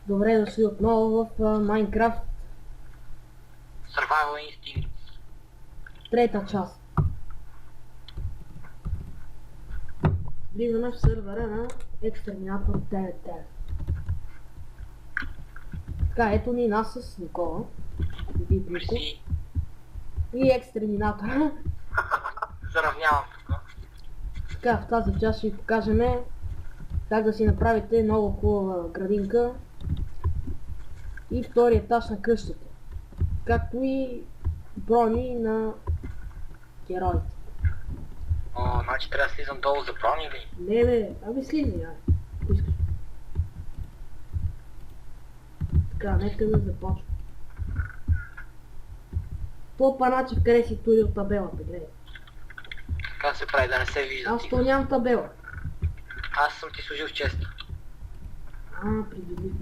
Добре дошли отново в Майнкрафт, Survival Instinct. трета част. Влизаме в сървъра на Exterminator 99. Така, ето ни нас с Никола, Вид Нико Мерси. и Exterminator. Заравнявам тук. Така, в тази част ще ви покажем как да си направите много хубава градинка и втори етаж на къщата, както и брони на героите. О, значи трябва да слизам долу за брони ли? Не бе, аби слизи, ако искаш. Така, нека да започвам. То паначе къде си турил табелата, гледай. Как се прави да не се вижда? Аз то нямам табела. Аз съм ти служил в чест. Придобих.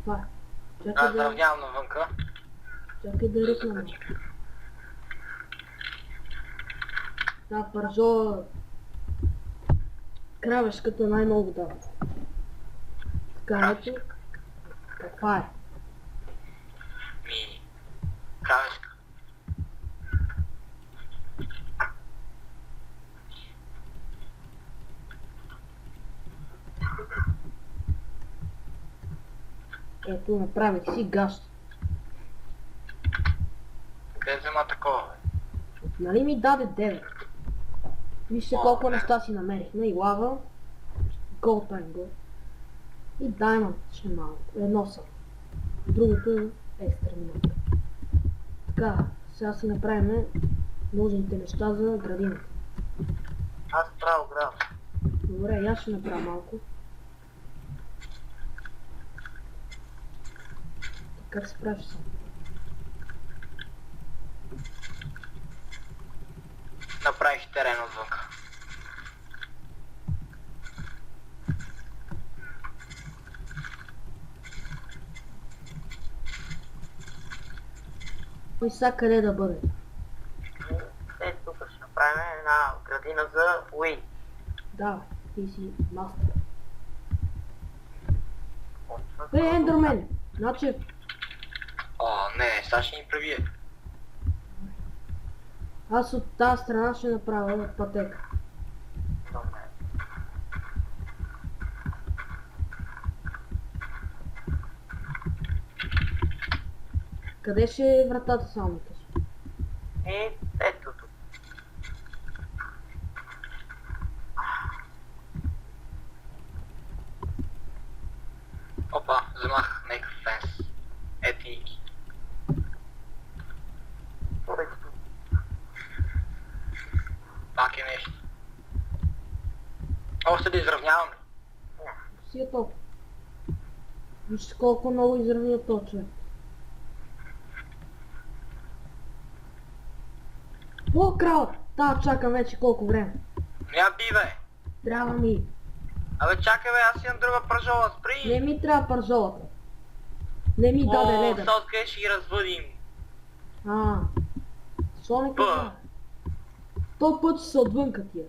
Това е. Аз заравнявам навънка. Чакай да ръкна. Да, пържо. Кравешката най-много дава. Така, ето. Каква е? Кравешка. Ето, направих си гаща. Къде взема такова, бе? Нали ми даде 9? Вижте колко неща си намерихме. И лава, Gold Angle и Diamond ще малко. Едно съм. Другото е Exterminator. Така, сега си направим нужните неща за градината. Аз правя град. Добре, аз ще направя малко. Как се правиш сам? Направих терен отвънка. И сега къде да бъде? Тук ще направим една градина за Уи. Да, ти си мастер. Ендермен! Значи, О, не, сега ще ни пребие. аз от тази страна ще направя пътека. Къде ще е вратата само ми кажи? И ето тук. Опа, вземах някакъв фенс. Ето и. Пак е нещо. Още да изравняваме. Си е толкова. Вижте колко много изравня този човек. О, крал! Да, чакам вече колко време. Я би, бе. Трябва ми. Абе, чакай, бе, аз имам друга пържола, спри. Не ми трябва пържолата. Не ми даде леда. О, откъде ще ги развъдим. Що не каза? То път ще се отвънка тия.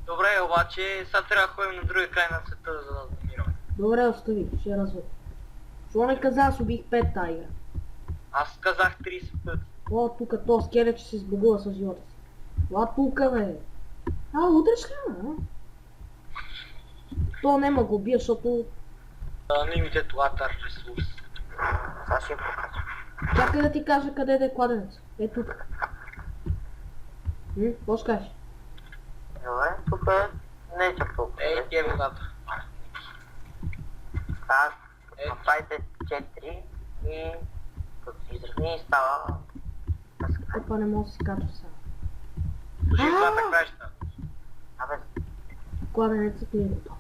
Добре, обаче, сега трябва да ходим на другия край на света, за да домираме. Добре, остави, ще развъд. Що не каза, аз убих 5 тази игра. Аз казах 30 пъти. О, тук то скелет ще се сбогува с живота си. Това тука, бе. Удреш ли, бе? То нема го бия, защото... Unlimited water resource. Сега ще им покажа. Чакай да ти кажа къде да е кладенец. Е тук. Какво ще кажеш? Добре, тук е... Не е чак толкова. Ей, ти е водата. Аз направите 4 и... Като се изравни става... Опа, не мога да си качва сега. Слушай, двата краща. Абе, Кладенецът ми е готов.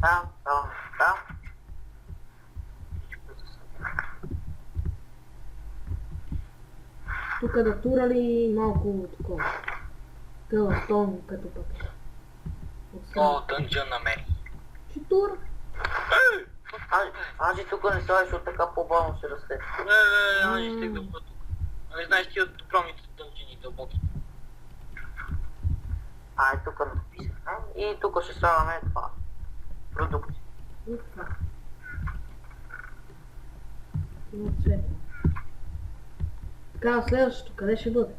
там тук да турали малко такова. Кълстон като пък. О, дънджън намери. Ще тура. Аз и тук не слагаш от така по-бавно се расте. Аз ще стигна по тук. Не знаеш ти от огромните дънджини дълбоки. Тук написахме и тук ще слагаме това. Продукти. И това. Има цвета. Така, следващото, къде ще бъде?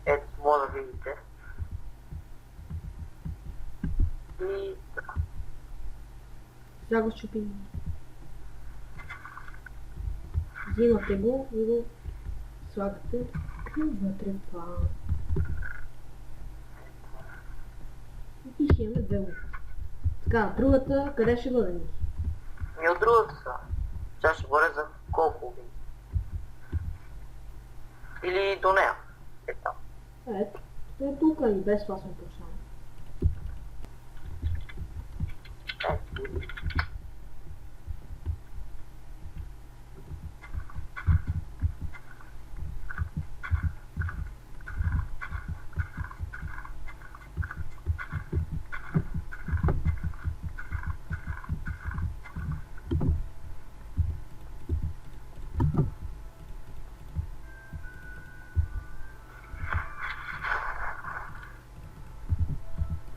Ето, може да видите. И така. Сега го щупим. Взимате го и го слагате вътре това. И ще имаме две луки. Така, другата, къде ще бъде? И от другата са. Сега ще говоря за колко ви. Или до нея. Е там. Ето, е тук и без това сме почнали. Ето.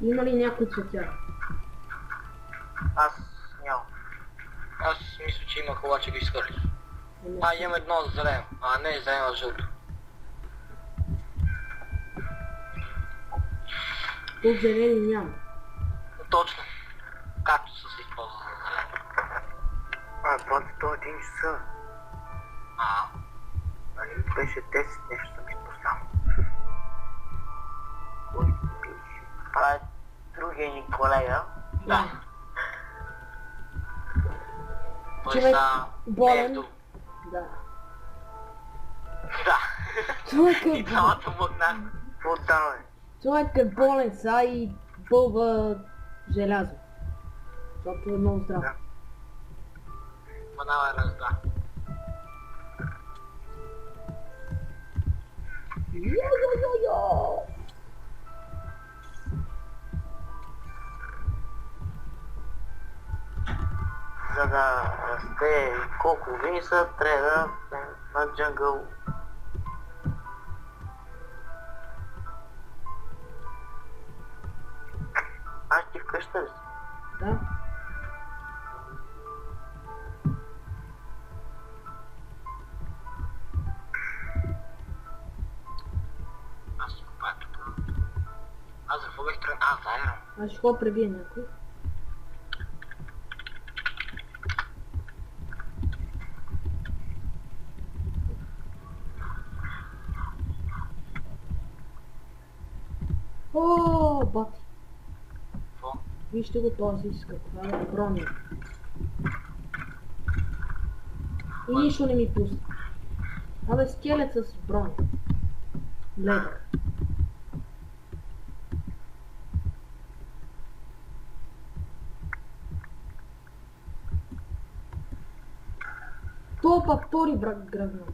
Има ли някой цветя? Аз нямам. Аз мисля, че имах, обаче го изхвърлих. Имам едно зелено. Не, зелено, а жълто. Тук зелени няма. Точно. Както са се използвали за зелено. Бати, то 1 часа. Нали беше 10, нещо съм изпуснал. Кой пише? Това е другия ни колега. Да. Той Човек са болен. Невдо. Да. Да. Човек И е болен. цялата мъгна. Отдавай. Човек е болен са и бълва желязо. Защото е много здрав. Да. Манава е разда. Йо-йо-йо-йо! За да расте колко вини са, трябва да на джангъл. Аз ти вкъща ли си? Да. Аз си купая тук. Аз за какво бех тръгнал? Заедно. Аз ще го пребия някой. О, бати. Какво? Вижте го този с каква е броня. И нищо не ми пусна. Абе, скелет с броня. Ледър. То пак втори гръгнал.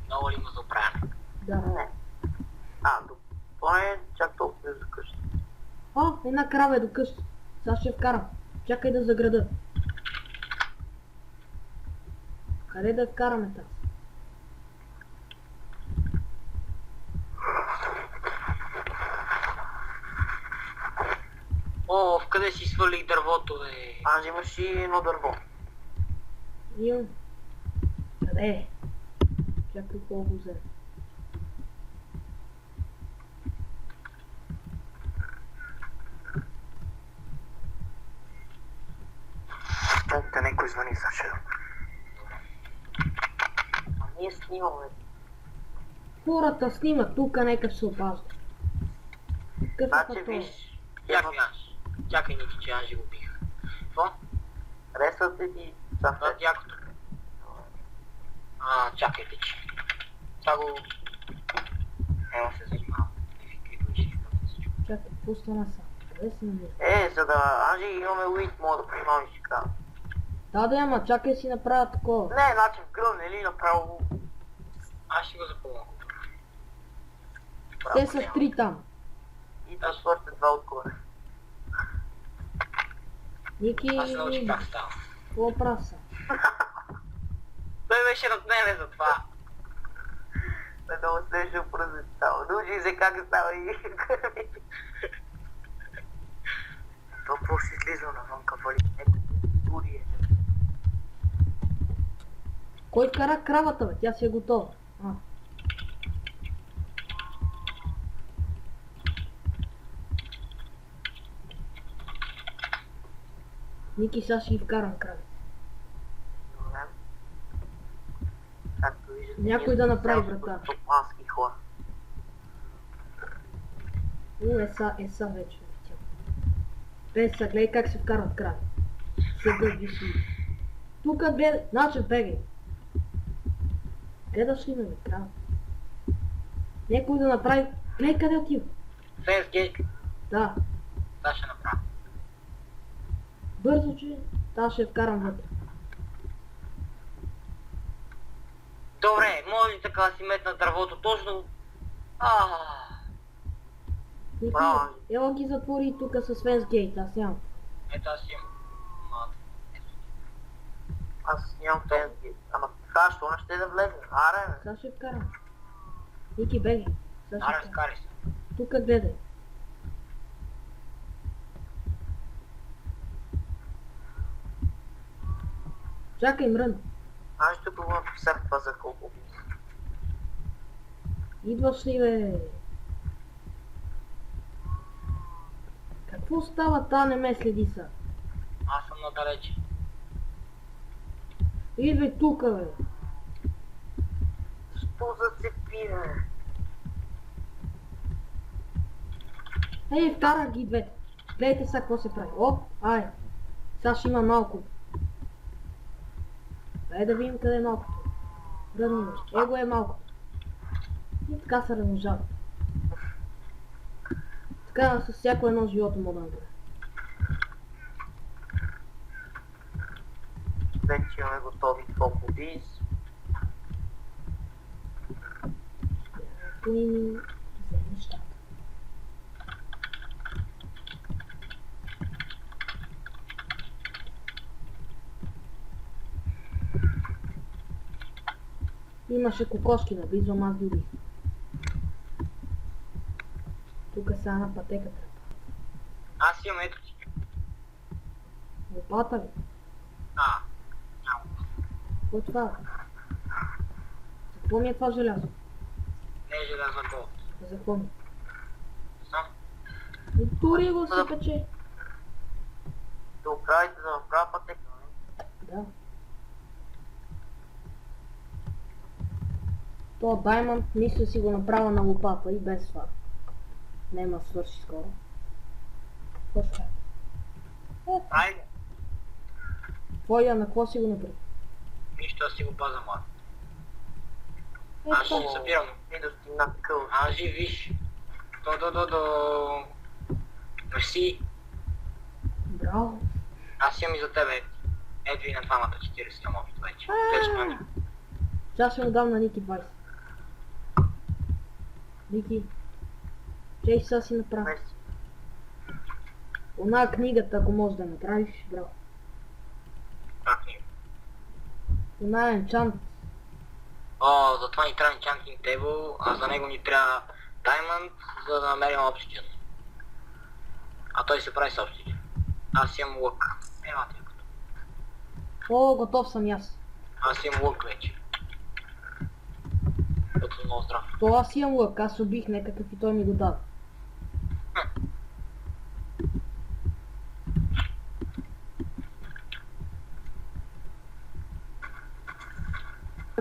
Много ли има за оправяне? Да. Не. Това е чак толкова за къща. О, една крава е до къща. Сега ще вкарам. Чакай да заграда. Къде да вкараме тази? О, вкъде си свалих дървото, бе? Аз имаш и едно дърво. Имам. Къде е? Чакай колко взе. Да някой звъни, Саша. Ние снимаме. Хората снимат, тук нека се опазва. Значи виж, чакай Ники, че аз го бих. Какво? Харесват ли ти това якото? Чакайте, че. Сега го... Ема се занимавам. Чакай, пусна са. Къде се намира? За да Анжи имаме уит, мога да приемам и ще кажа. Да, ама чакай си направя такова. Не, значи в гръм, нали направо... Аз ще го запълвам. Те са 3 там. И да още 2 отгоре. Ники... Аз се научих как става. Какво праса? Той беше над мене за това. Да много смешно прозвучало. Научи се как става и... То какво ще излиза навънка, вали? Дури е. Кой кара кравата, бе? Тя си е готова. Ники, сега ще ги вкарам крави. Добре. Както виждате, Някой да направи врата. Стопански хора. Еса вече. Еса, гледай как се вкарват крави. Седат виши. Тука гледай, Начев, бегай. Гледаш ли ме, крава? Някой да направи... Гледай къде отива. Фенс гейт. Да. Това ще направя. Бързо, че аз ще я вкарам вътре. Добре, може ли така да си метна дървото точно? Ники, Браво. ела ги затвори тук с Фенсгейт, аз нямам. Ето аз имам. Аз нямам фенски. Ама така, що не ще да влезе? Аре, бе. Сега ще вкарам. Ники, бегай. Сега ще Аре, вкарам. скари се. Тук гледай. Чакай, мрън. Аз ще го написах това за колко. Идваш ли, бе? Какво става, та не ме следи са? Аз съм надалече. Идвай тука, бе. Що зацепи, бе? Ей, вкарах ги двете. Гледайте сега какво се прави. Оп, ай. Сега ще има малко. Дай да видим къде е малкото. Ръдни нещо. Его е малко. И така се размножават. Така с всяко едно живото мога да направя. Вече имаме готови фокудис. Кои ни взе нещата. Имаше кокошки наблизо, ама аз ги убих. Тук сега на пътеката. Аз имам ето ти. Лопата ли? Няма. Какво е това? За какво ми е това желязо? Не е желяза гол. За какво ми? Сам. Тури го се пече. Да оправите да направя пътека, не? Да. То Даймонд мисля си го направя на лопата и без това. Нема да свърши скоро. Какво Айде. Твоя на какво си го направи? Нищо, аз си го пазам, аз. Аз ще Ето. ги събирам. И да стигна къл. Аз ji виж. До. Мерси. Браво. Аз имам и за тебе. Ето и на двамата 40 имам опит вече. Вече Сега ще му дам на Ники 20. Ники. Чей сега си направи. Мерси. Она книгата, ако можеш да направиш, браво. Как ни? Она е енчант. О, затова ни трябва Enchanting Table, а за него ни трябва Diamond, за да намерим Obsidian. А той се прави с Obsidian. Аз имам лък. Ела ти като. О, готов съм и аз. Аз имам лък вече. Като съм много здрав. То аз имам лък, аз убих някакъв и той ми го даде.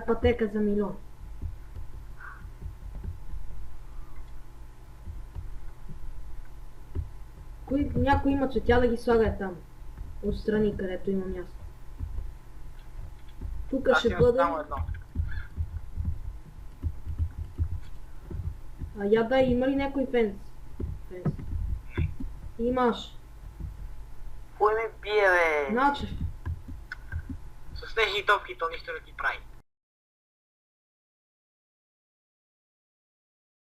Пътека за милион. Някой има цветя да ги слага там. Отстрани, където има място. Тук Аз ще имам бъде... само едно. А я дай, има ли някой фенс? Имаш. Кой ме бие, бе? Начев. беше и топки, то нищо не ти прави.